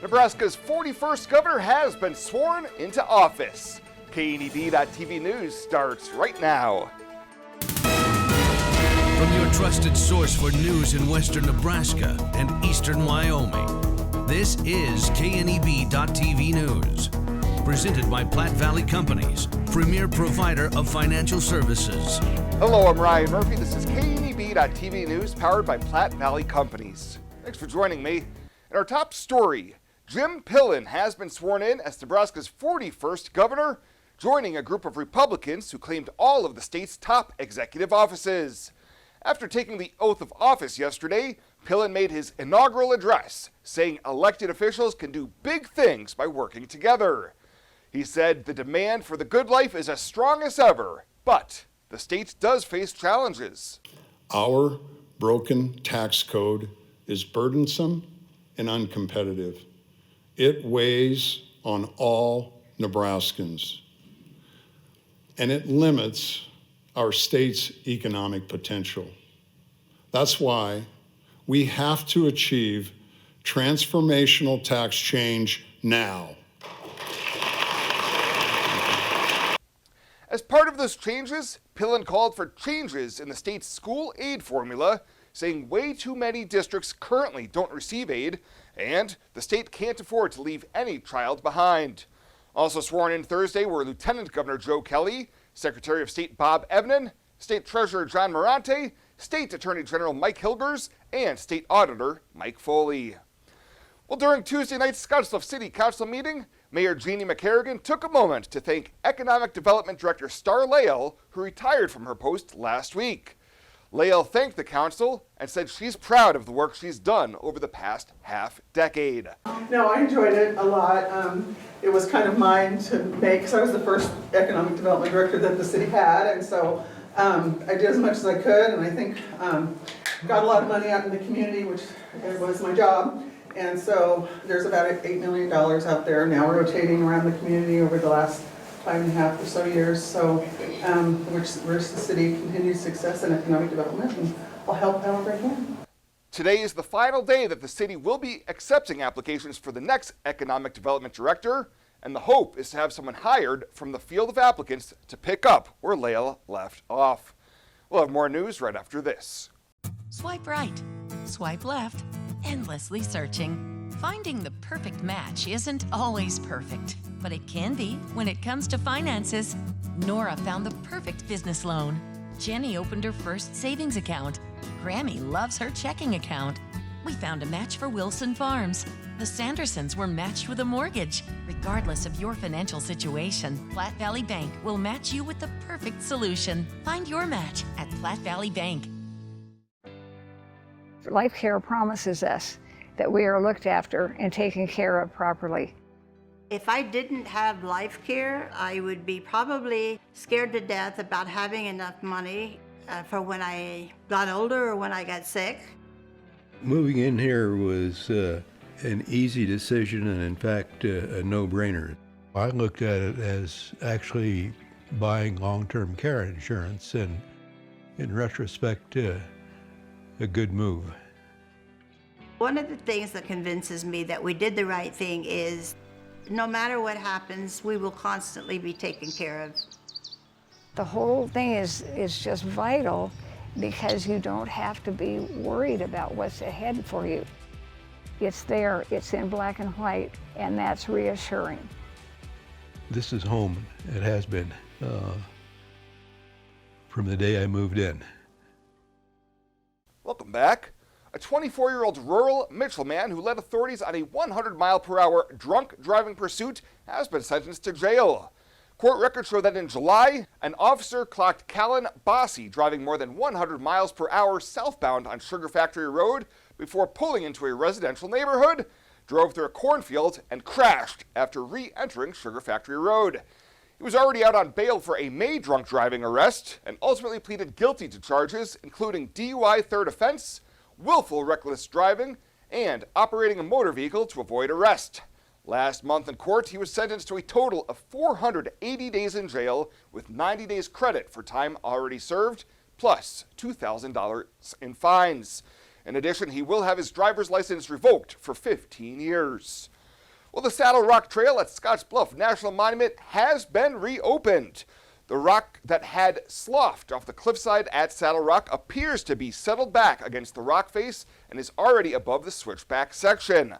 Nebraska's 41st governor has been sworn into office. KNEB.TV News starts right now. From your trusted source for news in western Nebraska and eastern Wyoming, this is KNEB.TV News. Presented by Platte Valley Companies, premier provider of financial services. Hello, I'm Ryan Murphy. This is KNEB.TV News powered by Platte Valley Companies. Thanks for joining me. In our top story, Jim Pillen has been sworn in as Nebraska's 41st governor, joining a group of Republicans who claimed all of the state's top executive offices. After taking the oath of office yesterday, Pillen made his inaugural address, saying elected officials can do big things by working together. He said the demand for the good life is as strong as ever, but the state does face challenges. Our broken tax code is burdensome and uncompetitive. It weighs on all Nebraskans, and it limits our state's economic potential. That's why we have to achieve transformational tax change now. As part of those changes, Pillen called for changes in the state's school aid formula, saying way too many districts currently don't receive aid, and the state can't afford to leave any child behind. Also sworn in Thursday were Lieutenant Governor Joe Kelly, Secretary of State Bob Evnen, State Treasurer John Morante, State Attorney General Mike Hilgers, and State Auditor Mike Foley. Well, during Tuesday night's Scottsbluff City Council meeting, Mayor Jeannie McCarrigan took a moment to thank Economic Development Director Star Lael, who retired from her post last week. Lael thanked the council and said she's proud of the work she's done over the past half-decade. No, I enjoyed it a lot. It was kind of mine to make, because I was the first economic development director that the city had, and so I did as much as I could, and I think got a lot of money out in the community, which was my job. And so there's about $8 million out there now rotating around the community over the last 5.5 or so years, so which the city continues success in economic development, and I'll help however I can. Today is the final day that the city will be accepting applications for the next economic development director, and the hope is to have someone hired from the field of applicants to pick up where Lael left off. We'll have more news right after this. Swipe right, swipe left, endlessly searching. Finding the perfect match isn't always perfect, but it can be when it comes to finances. Nora found the perfect business loan. Jenny opened her first savings account. Grammy loves her checking account. We found a match for Wilson Farms. The Sandersons were matched with a mortgage. Regardless of your financial situation, Platte Valley Bank will match you with the perfect solution. Find your match at Platte Valley Bank. Life Care promises us that we are looked after and taken care of properly. If I didn't have Life Care, I would be probably scared to death about having enough money for when I got older or when I got sick. Moving in here was an easy decision and in fact a no-brainer. I looked at it as actually buying long-term care insurance, and in retrospect, a good move. One of the things that convinces me that we did the right thing is no matter what happens, we will constantly be taken care of. The whole thing is just vital because you don't have to be worried about what's ahead for you. It's there, it's in black and white, and that's reassuring. This is home. It has been from the day I moved in. Welcome back. A 24-year-old rural Mitchell man who led authorities on a 100-mile-per-hour drunk driving pursuit has been sentenced to jail. Court records show that in July, an officer clocked Callan Bossy driving more than 100 miles per hour southbound on Sugar Factory Road before pulling into a residential neighborhood, drove through a cornfield, and crashed after re-entering Sugar Factory Road. He was already out on bail for a May drunk driving arrest and ultimately pleaded guilty to charges including DUI third offense, willful reckless driving, and operating a motor vehicle to avoid arrest. Last month in court, he was sentenced to a total of 480 days in jail with 90 days credit for time already served, plus $2,000 in fines. In addition, he will have his driver's license revoked for 15 years. Well, the Saddle Rock Trail at Scotts Bluff National Monument has been reopened. The rock that had sloughed off the cliffside at Saddle Rock appears to be settled back against the rock face and is already above the switchback section.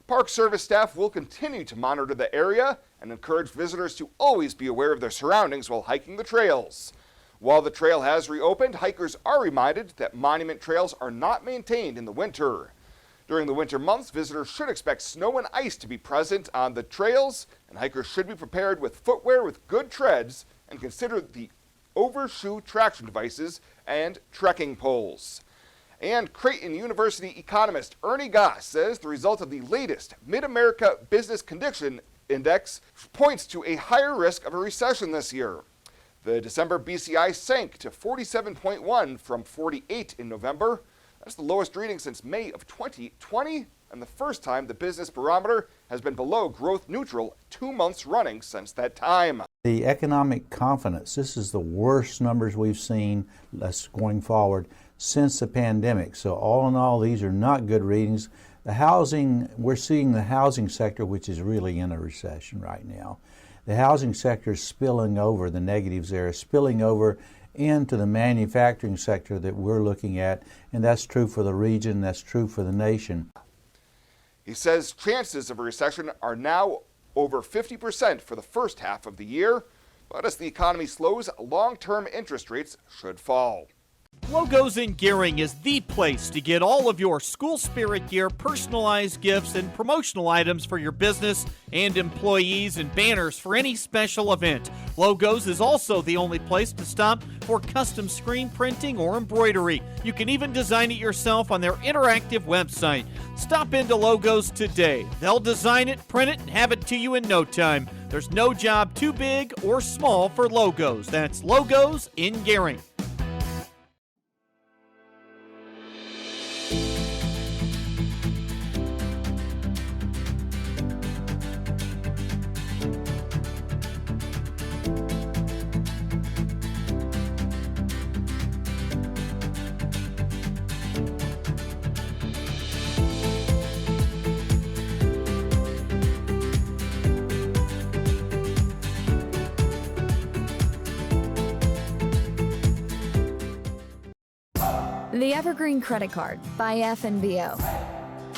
Park Service staff will continue to monitor the area and encourage visitors to always be aware of their surroundings while hiking the trails. While the trail has reopened, hikers are reminded that monument trails are not maintained in the winter. During the winter months, visitors should expect snow and ice to be present on the trails, and hikers should be prepared with footwear with good treads and consider the overshoe traction devices and trekking poles. And Creighton University economist Ernie Goss says the result of the latest Mid-America Business Condition Index points to a higher risk of a recession this year. The December BCI sank to 47.1 from 48 in November. That's the lowest reading since May of 2020, and the first time the business barometer has been below growth neutral 2 months running since that time. The economic confidence, this is the worst numbers we've seen going forward since the pandemic. So all in all, these are not good readings. The housing, we're seeing the housing sector, which is really in a recession right now. The housing sector is spilling over, the negatives there are spilling over into the manufacturing sector that we're looking at, and that's true for the region, that's true for the nation. He says chances of a recession are now over 50% for the first half of the year, but as the economy slows, long-term interest rates should fall. Logos in Gering is the place to get all of your school spirit gear, personalized gifts, and promotional items for your business and employees and banners for any special event. Logos is also the only place to stop for custom screen printing or embroidery. You can even design it yourself on their interactive website. Stop into Logos today. They'll design it, print it, and have it to you in no time. There's no job too big or small for Logos. That's Logos in Gering. The Evergreen Credit Card by FNBO.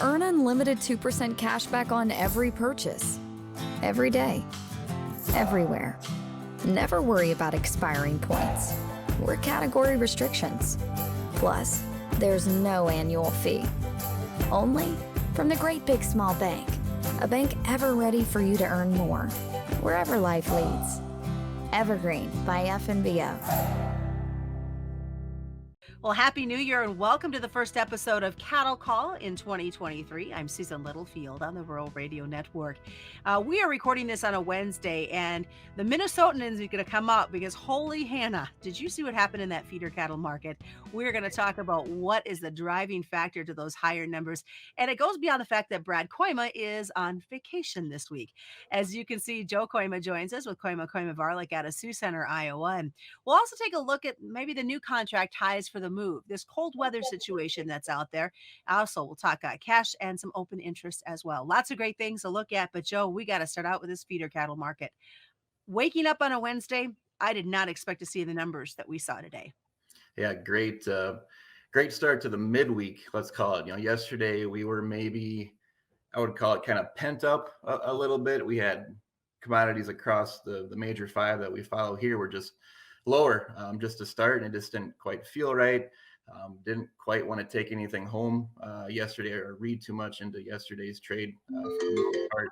Earn unlimited 2% cash back on every purchase. Every day. Everywhere. Never worry about expiring points or category restrictions. Plus, there's no annual fee. Only from the Great Big Small Bank. A bank ever ready for you to earn more, wherever life leads. Evergreen by FNBO. Well, Happy New Year and welcome to the first episode of Cattle Call in 2023. I'm Susan Littlefield on the Rural Radio Network. We are recording this on a Wednesday, and the Minnesotan is going to come up because holy Hannah, did you see what happened in that feeder cattle market? We're going to talk about what is the driving factor to those higher numbers, and it goes beyond the fact that Brad Koima is on vacation this week. As you can see, Joe Koima joins us with Koima Varlick out of Sioux Center, Iowa. And we'll also take a look at maybe the new contract ties for the move, this cold weather situation that's out there. Also, we'll talk cash and some open interest as well. Lots of great things to look at. But Joe, we got to start out with this feeder cattle market. Waking up on a Wednesday, I did not expect to see the numbers that we saw today. Yeah, great start to the midweek, let's call it. Yesterday we were maybe, I would call it kind of pent up a little bit. We had commodities across the major five that we follow here were just lower just to start, and it just didn't quite feel right. Didn't quite want to take anything home yesterday or read too much into yesterday's trade for the most part.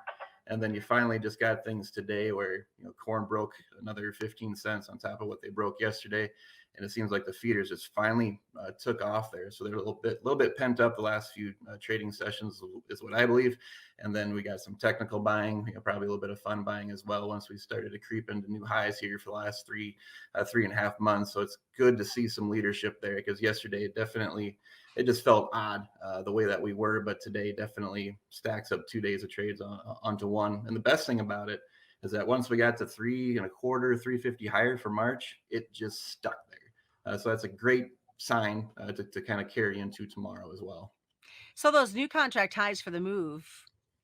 And then you finally just got things today where corn broke another 15 cents on top of what they broke yesterday, and it seems like the feeders just finally took off there. So they're a little bit pent up the last few trading sessions is what I believe. And then we got some technical buying, probably a little bit of fun buying as well once we started to creep into new highs here for the last 3.5 months. So it's good to see some leadership there, because yesterday it just felt odd the way that we were, but today definitely stacks up 2 days of trades onto one. And the best thing about it is that once we got to 3.25, 350 higher for March, it just stuck there. So that's a great sign to kind of carry into tomorrow as well. So those new contract highs for the move,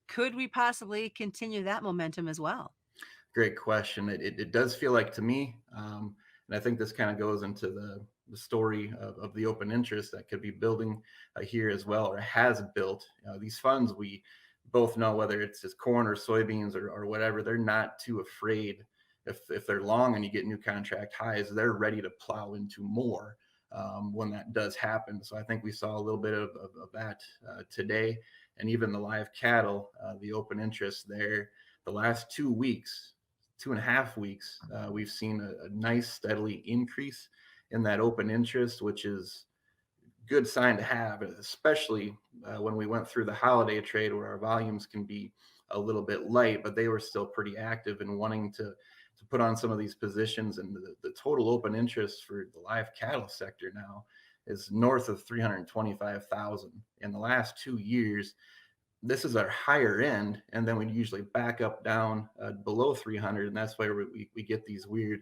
could we possibly continue that momentum as well? Great question. It does feel like to me, and I think this kind of goes into the story of the open interest that could be building here as well, or has built. These funds, we both know, whether it's just corn or soybeans or whatever, they're not too afraid. If they're long and you get new contract highs, they're ready to plow into more when that does happen. So I think we saw a little bit of that today. And even the live cattle, the open interest there, the last 2 weeks, 2.5 weeks, we've seen a nice steadily increase in that open interest, which is good sign to have, especially when we went through the holiday trade where our volumes can be a little bit light, but they were still pretty active in wanting to put on some of these positions. And the total open interest for the live cattle sector now is north of 325,000. In the last 2 years, this is our higher end, and then we usually back up down below 300, and that's why we get these weird,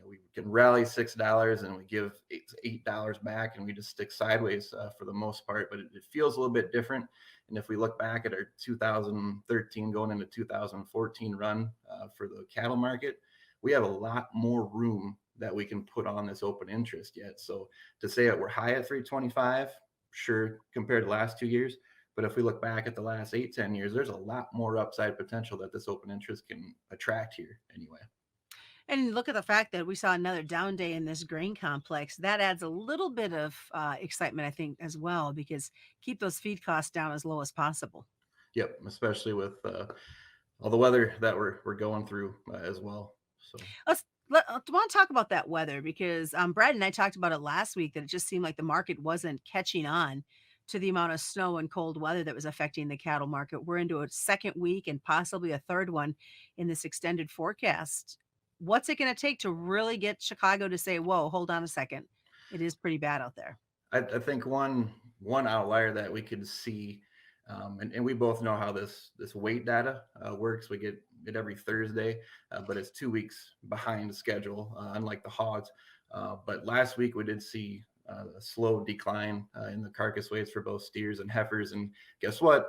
we can rally $6 and we give $8 back, and we just stick sideways for the most part. But it feels a little bit different. And if we look back at our 2013 going into 2014 run for the cattle market, we have a lot more room that we can put on this open interest yet. So to say that we're high at 325, sure, compared to the last 2 years. But if we look back at the last 8-10 years, there's a lot more upside potential that this open interest can attract here anyway. And look at the fact that we saw another down day in this grain complex. That adds a little bit of excitement, I think, as well, because keep those feed costs down as low as possible. Yep, especially with all the weather that we're going through as well. So I want to talk about that weather, because Brad and I talked about it last week, that it just seemed like the market wasn't catching on to the amount of snow and cold weather that was affecting the cattle market. We're into a second week and possibly a third one in this extended forecast. What's it going to take to really get Chicago to say, whoa, hold on a second, it is pretty bad out there? I think one outlier that we could see, and we both know how this weight data works. We get it every Thursday, but it's 2 weeks behind schedule, unlike the hogs. But last week we did see a slow decline in the carcass weights for both steers and heifers. And guess what?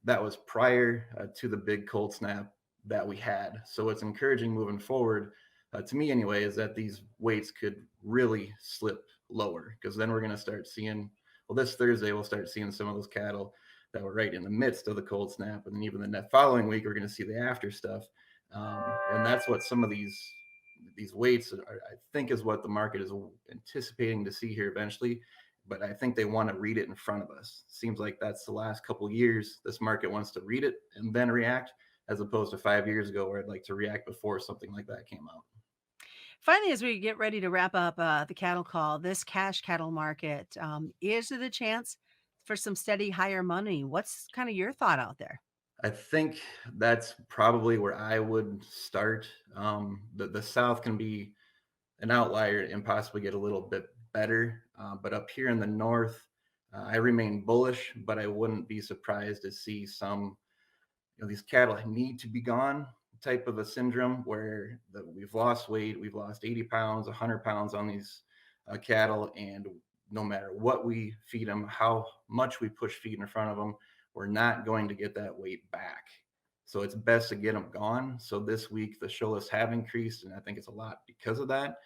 That was prior to the big cold snap that we had. So it's encouraging moving forward, to me anyway, is that these weights could really slip lower, because then we're going to start seeing, well, this Thursday we'll start seeing some of those cattle that were right in the midst of the cold snap. And then even the following week, we're going to see the after stuff. And that's what some of these weights are, I think, is what the market is anticipating to see here eventually. But I think they want to read it in front of us. Seems like that's the last couple of years. This market wants to read it and then react, as opposed to 5 years ago where I'd like to react before something like that came out. Finally, as we get ready to wrap up the cattle call, this cash cattle market, is it a chance for some steady higher money? What's kind of your thought out there? I think that's probably where I would start. The South can be an outlier and possibly get a little bit better. But up here in the North, I remain bullish, but I wouldn't be surprised to see some, these cattle need to be gone type of a syndrome where we've lost weight, we've lost 80 pounds, 100 pounds on these cattle. And no matter what we feed them, how much we push feed in front of them, we're not going to get that weight back. So it's best to get them gone. So this week, the show lists have increased, and I think it's a lot because of that.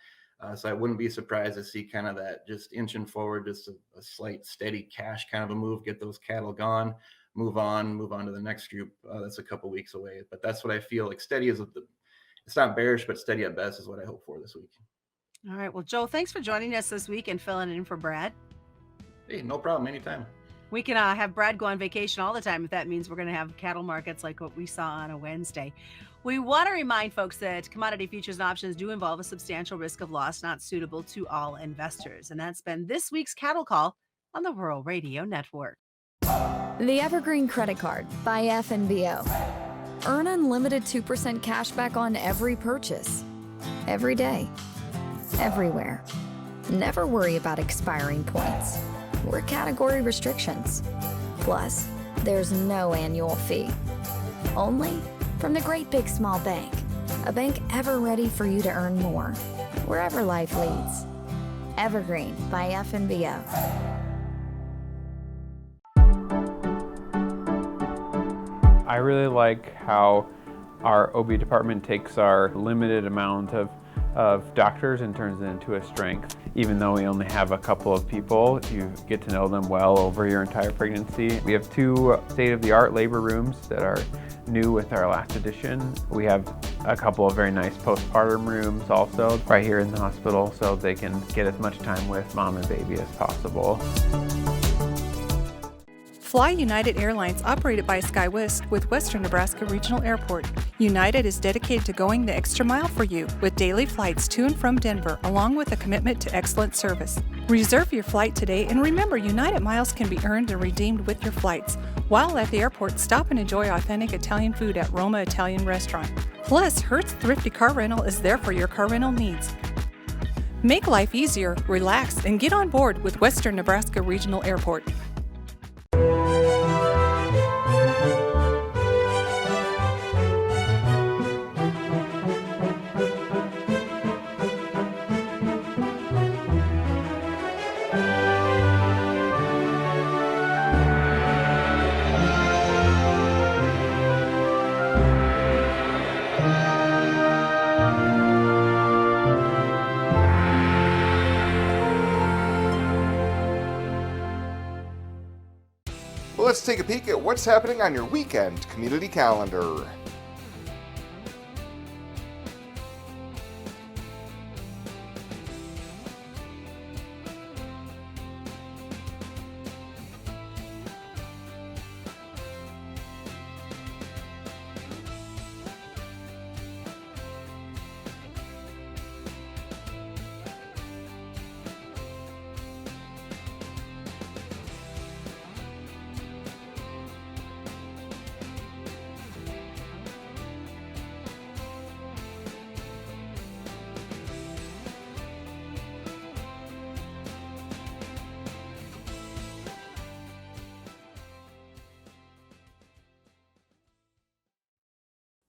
So I wouldn't be surprised to see kind of that just inching forward, just a slight steady cash kind of a move, get those cattle gone, move on to the next group. That's a couple weeks away. But that's what I feel like. Steady is it's not bearish, but steady at best is what I hope for this week. All right. Well, Joe, thanks for joining us this week and filling in for Brad. Hey, no problem. Anytime. We can have Brad go on vacation all the time if that means we're going to have cattle markets like what we saw on a Wednesday. We want to remind folks that commodity futures and options do involve a substantial risk of loss, not suitable to all investors. And that's been this week's Cattle Call on the Rural Radio Network. The Evergreen Credit Card by FNBO. Earn unlimited 2% cash back on every purchase. Every day. Everywhere. Never worry about expiring points or category restrictions. Plus, there's no annual fee. Only from the Great Big Small Bank, a bank ever ready for you to earn more, wherever life leads. Evergreen by FNBO. I really like how our OB department takes our limited amount of doctors and turns it into a strength. Even though we only have a couple of people, you get to know them well over your entire pregnancy. We have 2 state-of-the-art labor rooms that are new with our last addition. We have a couple of very nice postpartum rooms also right here in the hospital, so they can get as much time with mom and baby as possible. Fly United Airlines, operated by SkyWest with Western Nebraska Regional Airport. United is dedicated to going the extra mile for you with daily flights to and from Denver, along with a commitment to excellent service. Reserve your flight today, and remember, United miles can be earned and redeemed with your flights. While at the airport, stop and enjoy authentic Italian food at Roma Italian Restaurant. Plus, Hertz Thrifty Car Rental is there for your car rental needs. Make life easier, relax, and get on board with Western Nebraska Regional Airport. Well, let's take a peek at what's happening on your weekend community calendar.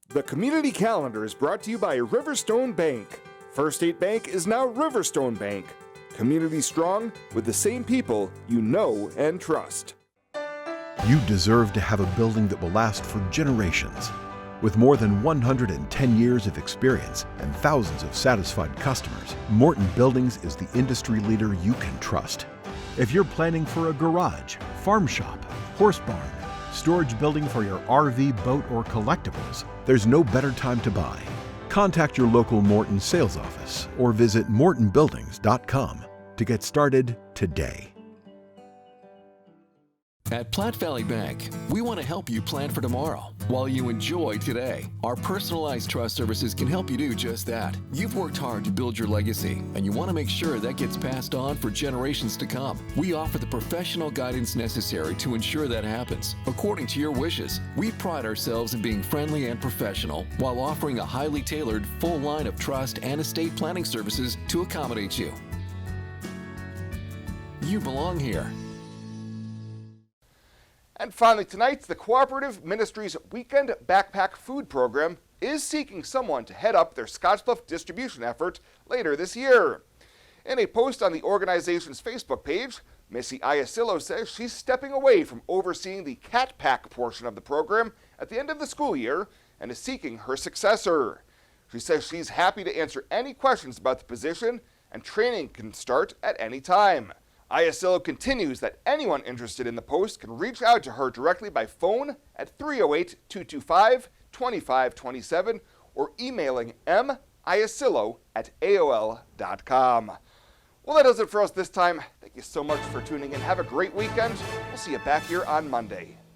The community calendar is brought to you by Riverstone Bank. First State Bank is now Riverstone Bank. Community strong with the same people you know and trust. You deserve to have a building that will last for generations. With more than 110 years of experience and thousands of satisfied customers, Morton Buildings is the industry leader you can trust. If you're planning for a garage, farm shop, horse barn, storage building for your RV, boat, or collectibles, there's no better time to buy. Contact your local Morton sales office or visit mortonbuildings.com to get started today. At Platte Valley Bank, we want to help you plan for tomorrow while you enjoy today. Our personalized trust services can help you do just that. You've worked hard to build your legacy, and you want to make sure that gets passed on for generations to come. We offer the professional guidance necessary to ensure that happens, according to your wishes. We pride ourselves in being friendly and professional while offering a highly tailored full line of trust and estate planning services to accommodate you. You belong here. And finally tonight, the Cooperative Ministries Weekend Backpack Food Program is seeking someone to head up their Scottsbluff distribution effort later this year. In a post on the organization's Facebook page, Missy Iasillo says she's stepping away from overseeing the Cat Pack portion of the program at the end of the school year and is seeking her successor. She says she's happy to answer any questions about the position and training can start at any time. Iasillo continues that anyone interested in the post can reach out to her directly by phone at 308-225-2527 or emailing miasillo@aol.com. Well, that does it for us this time. Thank you so much for tuning in. Have a great weekend. We'll see you back here on Monday.